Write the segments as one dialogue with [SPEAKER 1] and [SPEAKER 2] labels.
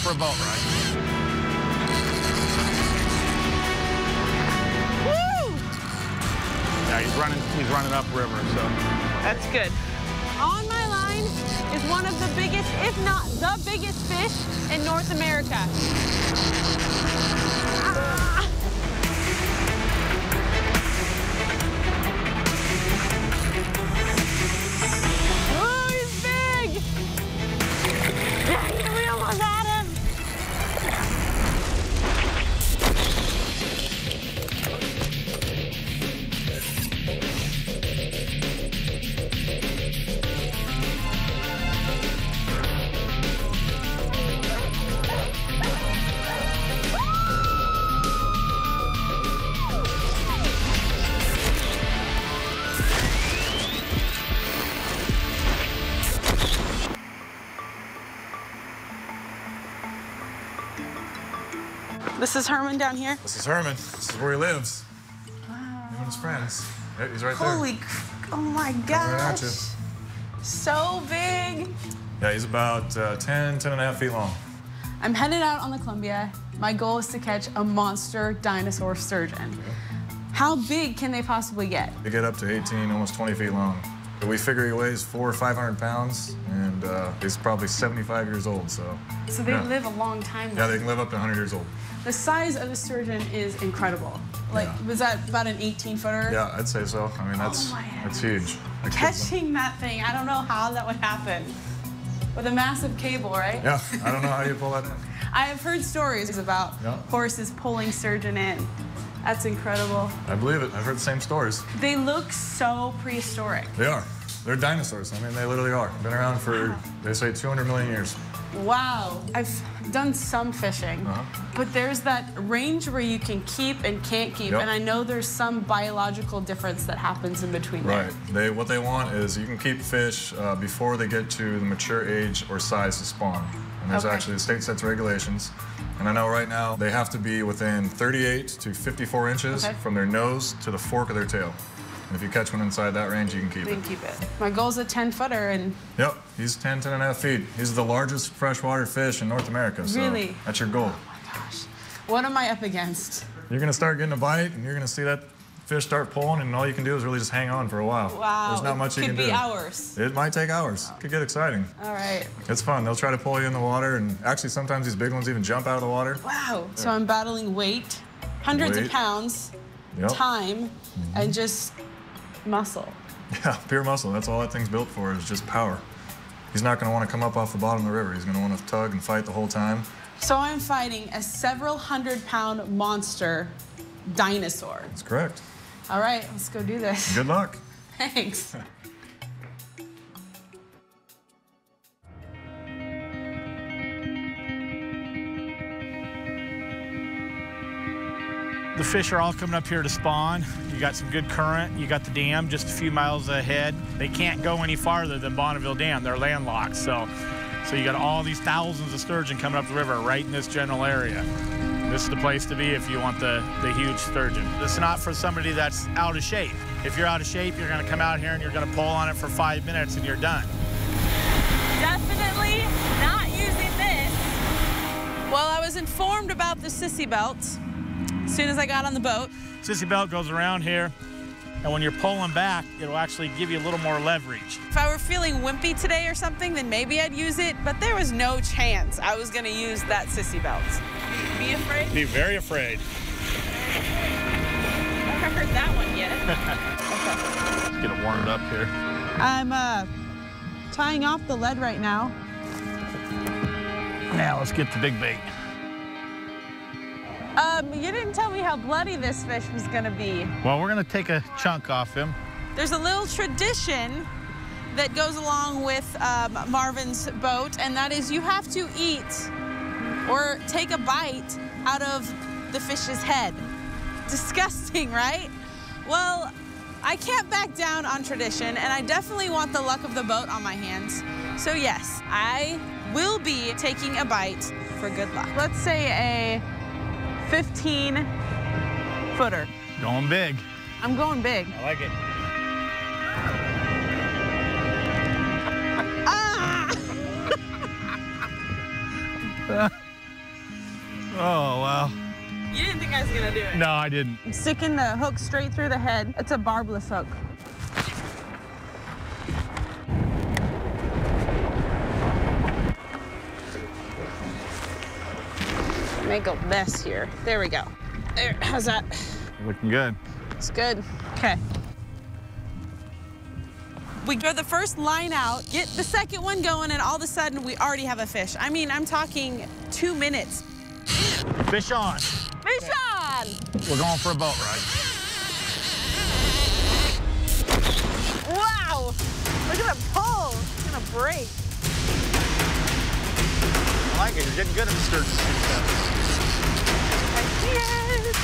[SPEAKER 1] for a boat ride.
[SPEAKER 2] Woo!
[SPEAKER 1] Yeah, he's running upriver, so.
[SPEAKER 2] That's good. On my line is one of the biggest, if not the biggest fish in North America. Ah! Oh, he's big! Yeah, we almost had him. This is Herman down here?
[SPEAKER 3] This is Herman. This is where he lives.
[SPEAKER 2] Wow.
[SPEAKER 3] Him and his friends. Yeah, he's right
[SPEAKER 2] Holy,
[SPEAKER 3] there.
[SPEAKER 2] oh my
[SPEAKER 3] Right at
[SPEAKER 2] gosh.
[SPEAKER 3] you.
[SPEAKER 2] So big.
[SPEAKER 3] Yeah, he's about 10 and a half feet long.
[SPEAKER 2] I'm headed out on the Columbia. My goal is to catch a monster dinosaur sturgeon.
[SPEAKER 3] Okay.
[SPEAKER 2] How big can they possibly get?
[SPEAKER 3] They get up to 18, almost 20 feet long. We figure he weighs 400 or 500 pounds, and he's probably 75 years old, so.
[SPEAKER 2] So they
[SPEAKER 3] yeah.
[SPEAKER 2] live a long time.
[SPEAKER 3] Yeah, they can live up to 100 years old.
[SPEAKER 2] The size of the sturgeon is incredible. Like,
[SPEAKER 3] Yeah.
[SPEAKER 2] was that about an 18-footer?
[SPEAKER 3] Yeah, I'd say so. I mean, that's huge.
[SPEAKER 2] Catching that thing, I don't know how that would happen. With a massive cable, right?
[SPEAKER 3] Yeah, I don't know how you pull that in.
[SPEAKER 2] I have heard stories about
[SPEAKER 3] Yeah.
[SPEAKER 2] horses pulling sturgeon in. That's incredible.
[SPEAKER 3] I believe it. I've heard the same stories.
[SPEAKER 2] They look so prehistoric.
[SPEAKER 3] They are. They're dinosaurs. I mean, they literally are. Been around for, they say, 200 million years.
[SPEAKER 2] Wow. I've done some fishing, but there's that range where you can keep and can't keep,
[SPEAKER 3] Yep.
[SPEAKER 2] and I know there's some biological difference that happens in between
[SPEAKER 3] Right.
[SPEAKER 2] there.
[SPEAKER 3] What they want is you can keep fish before they get to the mature age or size to spawn. And there's actually the state sets regulations. And I know right now they have to be within 38 to 54 inches from their nose to the fork of their tail. And if you catch one inside that range, you can keep it.
[SPEAKER 2] You can keep it. My goal's a 10-footer, and
[SPEAKER 3] Yep, he's 10 and a half feet. He's the largest freshwater fish in North America. So
[SPEAKER 2] Really?
[SPEAKER 3] that's your goal.
[SPEAKER 2] oh my gosh. What am I up against?
[SPEAKER 3] You're gonna start getting a bite, and you're gonna see that fish start pulling, and all you can do is really just hang on for a while.
[SPEAKER 2] Wow.
[SPEAKER 3] There's not much you can do.
[SPEAKER 2] Could be hours.
[SPEAKER 3] It might take hours. It could get exciting.
[SPEAKER 2] All right.
[SPEAKER 3] It's fun. They'll try to pull you in the water, and actually sometimes these big ones even jump out of the water.
[SPEAKER 2] Wow. So I'm battling weight, hundreds of pounds, time, and just muscle.
[SPEAKER 3] Yeah, pure muscle. That's all that thing's built for, is just power. He's not going to want to come up off the bottom of the river. He's going to want to tug and fight the whole time.
[SPEAKER 2] So I'm fighting a several hundred-pound monster dinosaur.
[SPEAKER 3] That's correct.
[SPEAKER 2] All right, let's go do this.
[SPEAKER 3] Good luck.
[SPEAKER 2] Thanks.
[SPEAKER 1] The fish are all coming up here to spawn. You got some good current. You got the dam just a few miles ahead. They can't go any farther than Bonneville Dam. They're landlocked. So you got all these thousands of sturgeon coming up the river right in this general area. This is the place to be if you want the huge sturgeon. This is not for somebody that's out of shape. If you're out of shape, you're going to come out here and you're going to pull on it for 5 minutes and you're done.
[SPEAKER 2] Definitely not using this. Well, I was informed about the sissy belt as soon as I got on the boat.
[SPEAKER 1] Sissy belt goes around here, and when you're pulling back, it'll actually give you a little more leverage.
[SPEAKER 2] If I were feeling wimpy today or something, then maybe I'd use it, but there was no chance I was gonna use that sissy belt. Be afraid?
[SPEAKER 1] Be very afraid.
[SPEAKER 2] Never heard that one yet.
[SPEAKER 1] Let's get it warmed up here.
[SPEAKER 2] I'm tying off the lead right now.
[SPEAKER 1] Now let's get the big bait.
[SPEAKER 2] You didn't tell me how bloody this fish was gonna be.
[SPEAKER 1] Well, we're gonna take a chunk off him.
[SPEAKER 2] There's a little tradition that goes along with Marvin's boat, and that is you have to eat or take a bite out of the fish's head. Disgusting, right? Well, I can't back down on tradition, and I definitely want the luck of the boat on my hands. So yes, I will be taking a bite for good luck. Let's say a 15-footer.
[SPEAKER 1] Going big.
[SPEAKER 2] I'm going big.
[SPEAKER 1] I like it.
[SPEAKER 2] Ah!
[SPEAKER 1] Oh, wow.
[SPEAKER 2] You didn't think I was gonna do it?
[SPEAKER 1] No, I didn't.
[SPEAKER 2] I'm sticking the hook straight through the head. It's a barbless hook. Make a mess here. There we go. There, how's that?
[SPEAKER 1] Looking good.
[SPEAKER 2] It's good. Okay. We throw the first line out, get the second one going, and all of a sudden we already have a fish. I mean, I'm talking 2 minutes.
[SPEAKER 1] Fish on.
[SPEAKER 2] Fish on!
[SPEAKER 1] We're going for a boat ride.
[SPEAKER 2] Wow! Look at the pull. It's gonna break.
[SPEAKER 1] I like it. You're getting good at the sturgeon.
[SPEAKER 2] I see it.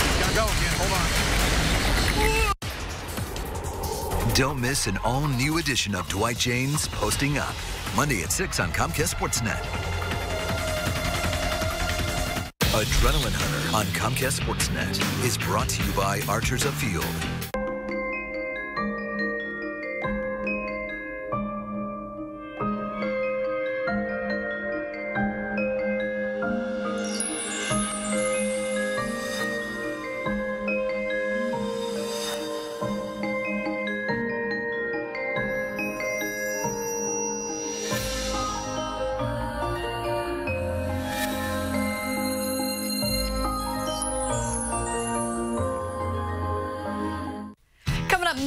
[SPEAKER 1] It's gonna go again. Hold on.
[SPEAKER 4] Don't miss an all-new edition of Dwight Jane's Posting Up, Monday at 6 on Comcastsportnet. Adrenaline Hunter on Comcastsportnet is brought to you by Archers Afield.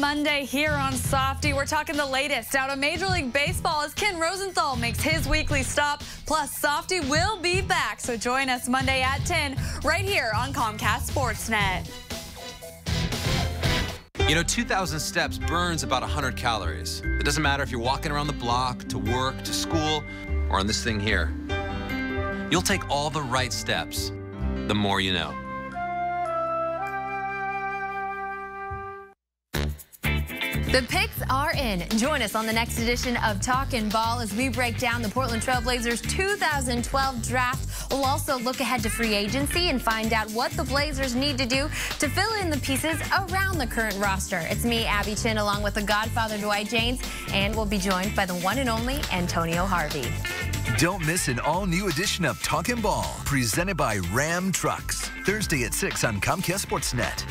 [SPEAKER 5] Monday here on Softy. We're talking the latest out of Major League Baseball as Ken Rosenthal makes his weekly stop. Plus, Softy will be back. So join us Monday at 10 right here on Comcast Sportsnet.
[SPEAKER 6] You know, 2,000 steps burns about 100 calories. It doesn't matter if you're walking around the block, to work, to school, or on this thing here. You'll take all the right steps, the more you know.
[SPEAKER 7] The picks are in. Join us on the next edition of Talkin' Ball as we break down the Portland Trail Blazers 2012 draft. We'll also look ahead to free agency and find out what the Blazers need to do to fill in the pieces around the current roster. It's me, Abby Chin, along with the Godfather Dwight Janes, and we'll be joined by the one and only Antonio Harvey.
[SPEAKER 4] Don't miss an all-new edition of Talkin' Ball, presented by Ram Trucks, Thursday at 6 on Comcast Sportsnet.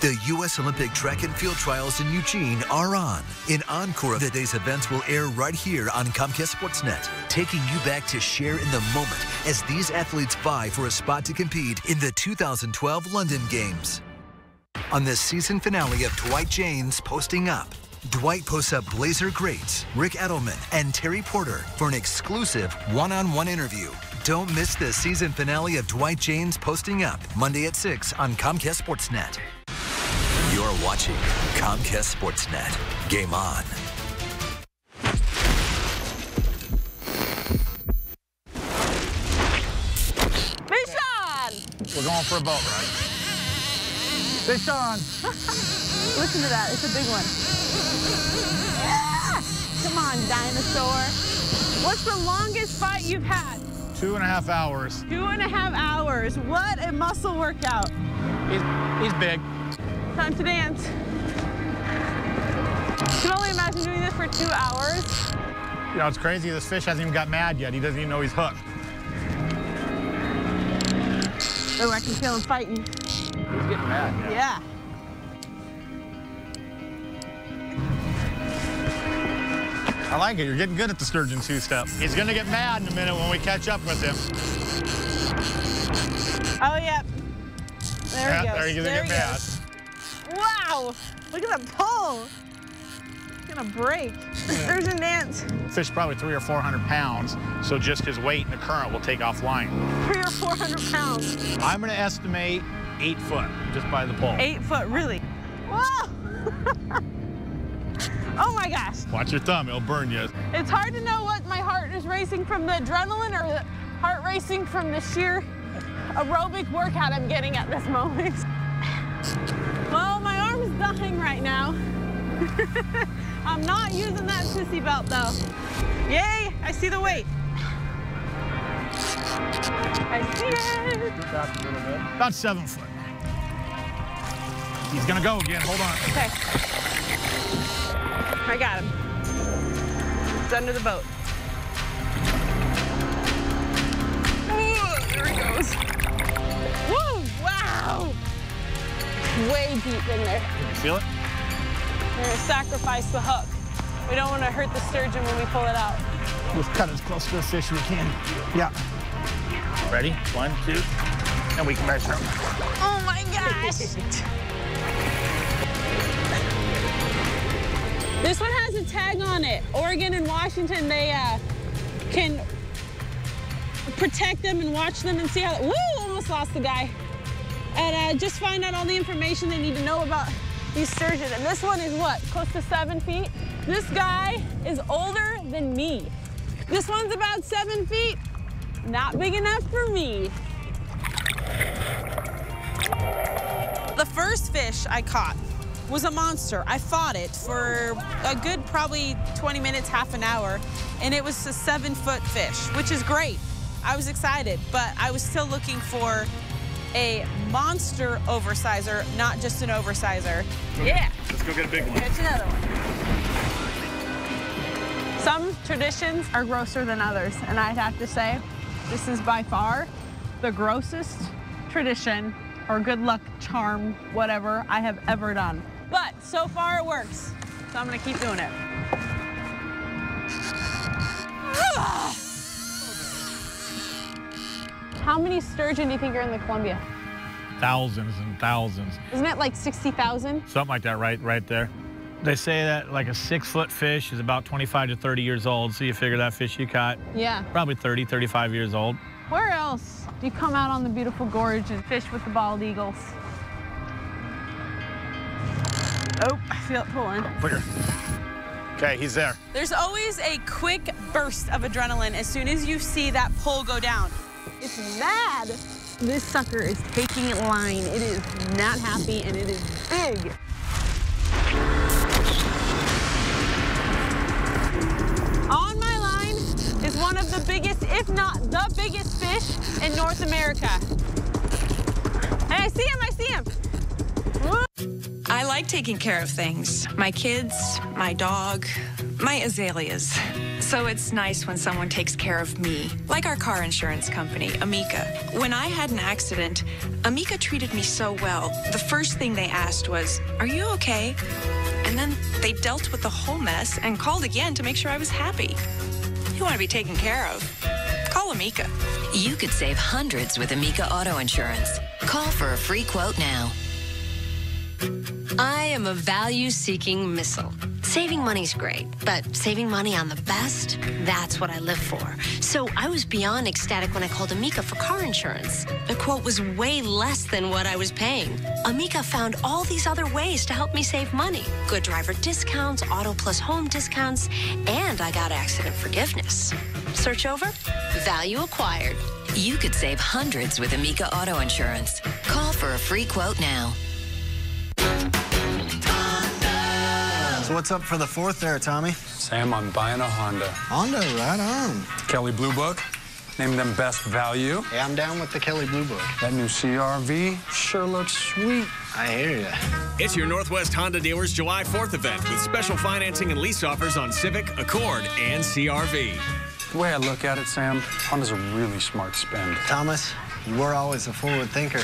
[SPEAKER 4] The U.S. Olympic Track and Field Trials in Eugene are on. An encore of the day's events will air right here on Comcast Sportsnet, taking you back to share in the moment as these athletes vie for a spot to compete in the 2012 London Games. On the season finale of Dwight Jane's Posting Up, Dwight posts up Blazer greats Rick Edelman and Terry Porter for an exclusive one-on-one interview. Don't miss the season finale of Dwight Jane's Posting Up, Monday at 6 on Comcast Sportsnet. You're watching Comcast Sportsnet. Game on.
[SPEAKER 2] Fish on!
[SPEAKER 1] We're going for a boat ride. Fish on!
[SPEAKER 2] Listen to that. It's a big one. Yeah! Come on, dinosaur. What's the longest fight you've had?
[SPEAKER 1] 2.5 hours.
[SPEAKER 2] 2.5 hours. What a muscle workout.
[SPEAKER 1] He's big.
[SPEAKER 2] Time to dance. I can only imagine doing this for 2 hours.
[SPEAKER 1] You know, it's crazy. This fish hasn't even got mad yet. He doesn't even know he's hooked.
[SPEAKER 2] Oh, I can feel him fighting.
[SPEAKER 1] He's getting mad.
[SPEAKER 2] Yeah.
[SPEAKER 1] I like it. You're getting good at the sturgeon two-step. He's going to get mad in a minute when we catch up with him.
[SPEAKER 2] Oh, yep. There he goes.
[SPEAKER 1] There he's going to get mad.
[SPEAKER 2] Wow! Look at the pull. It's gonna break. Sturgeon dance.
[SPEAKER 1] Fish probably 300 or 400 pounds, so just his weight and the current will take off line.
[SPEAKER 2] 300 or 400 pounds.
[SPEAKER 1] I'm gonna estimate 8 foot just by the pole.
[SPEAKER 2] 8 foot, really? Whoa! Oh my gosh.
[SPEAKER 1] Watch your thumb, it'll burn you.
[SPEAKER 2] It's hard to know what my heart is racing from the adrenaline or the heart racing from the sheer aerobic workout I'm getting at this moment. Well, my arm's dying right now. I'm not using that sissy belt, though. Yay, I see the weight. I see it.
[SPEAKER 1] About 7 foot. He's gonna go again, hold on.
[SPEAKER 2] Okay. I got him. It's under the boat. There he goes. Woo! Wow! Way deep in there.
[SPEAKER 1] Can you feel it?
[SPEAKER 2] We're gonna sacrifice the hook. We don't want to hurt the sturgeon when we pull it out.
[SPEAKER 1] Let's cut as close to the fish as we can. Yeah. Ready? 1, 2, and we can measure them.
[SPEAKER 2] Oh my gosh! This one has a tag on it. Oregon and Washington, they can protect them and watch them and see how. Woo! Almost lost the guy. And just find out all the information they need to know about these sturgeon. And this one is what? Close to 7 feet. This guy is older than me. This one's about 7 feet. Not big enough for me. The first fish I caught was a monster. I fought it for a good probably 20 minutes, half an hour, and it was a 7-foot fish, which is great. I was excited, but I was still looking for a monster oversizer, not just an oversizer. Yeah.
[SPEAKER 1] Let's go get a big one.
[SPEAKER 2] Catch another one. Some traditions are grosser than others, and I'd have to say this is by far the grossest tradition or good luck charm, whatever, I have ever done. But so far it works, so I'm gonna keep doing it. How many sturgeon do you think are in the Columbia?
[SPEAKER 1] Thousands and thousands.
[SPEAKER 2] Isn't it like 60,000?
[SPEAKER 1] Something like that, right there. They say that like a 6-foot fish is about 25 to 30 years old, so you figure that fish you caught,
[SPEAKER 2] Yeah.
[SPEAKER 1] probably 30, 35 years old.
[SPEAKER 2] Where else do you come out on the beautiful gorge and fish with the bald eagles? Oh, I feel it pulling.
[SPEAKER 1] Look here. Okay, he's there.
[SPEAKER 2] There's always a quick burst of adrenaline as soon as you see that pull go down. It's mad. This sucker is taking line. It is not happy, and it is big. On my line is one of the biggest, if not the biggest fish in North America. And I see him, I see him.
[SPEAKER 8] I like taking care of things. My kids, my dog, my azaleas. So it's nice when someone takes care of me, like our car insurance company, Amica. When I had an accident, Amica treated me so well. The first thing they asked was, "Are you okay?" And then they dealt with the whole mess and called again to make sure I was happy. You want to be taken care of? Call Amica.
[SPEAKER 9] You could save hundreds with Amica Auto Insurance. Call for a free quote now. I am a value-seeking missile. Saving money's great, but saving money on the best, that's what I live for. So I was beyond ecstatic when I called Amica for car insurance. The quote was way less than what I was paying. Amica found all these other ways to help me save money. Good driver discounts, auto plus home discounts, and I got accident forgiveness. Search over? Value acquired. You could save hundreds with Amica Auto Insurance. Call for a free quote now.
[SPEAKER 10] So what's up for the 4th there, Tommy?
[SPEAKER 11] Sam, I'm buying a Honda.
[SPEAKER 10] Honda, right on.
[SPEAKER 11] Kelley Blue Book, named them best value.
[SPEAKER 10] Hey, I'm down with the Kelley Blue Book.
[SPEAKER 11] That new CR-V sure looks sweet.
[SPEAKER 10] I hear ya.
[SPEAKER 12] It's your Northwest Honda Dealers July 4th event with special financing and lease offers on Civic, Accord, and CR-V.
[SPEAKER 11] The way I look at it, Sam, Honda's a really smart spend.
[SPEAKER 10] Thomas, you were always a forward thinker.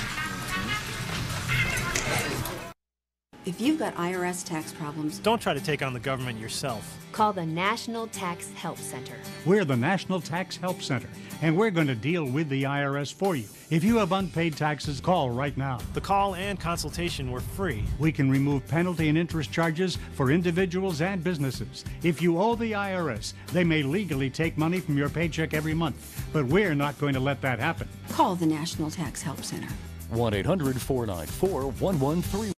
[SPEAKER 13] If you've got IRS tax problems,
[SPEAKER 14] don't try to take on the government yourself.
[SPEAKER 13] Call the National Tax Help Center.
[SPEAKER 15] We're the National Tax Help Center, and we're going to deal with the IRS for you. If you have unpaid taxes, call right now.
[SPEAKER 14] The call and consultation were free.
[SPEAKER 15] We can remove penalty and interest charges for individuals and businesses. If you owe the IRS, they may legally take money from your paycheck every month, but we're not going to let that happen.
[SPEAKER 13] Call the National Tax Help Center.
[SPEAKER 16] 1-800-494-1131.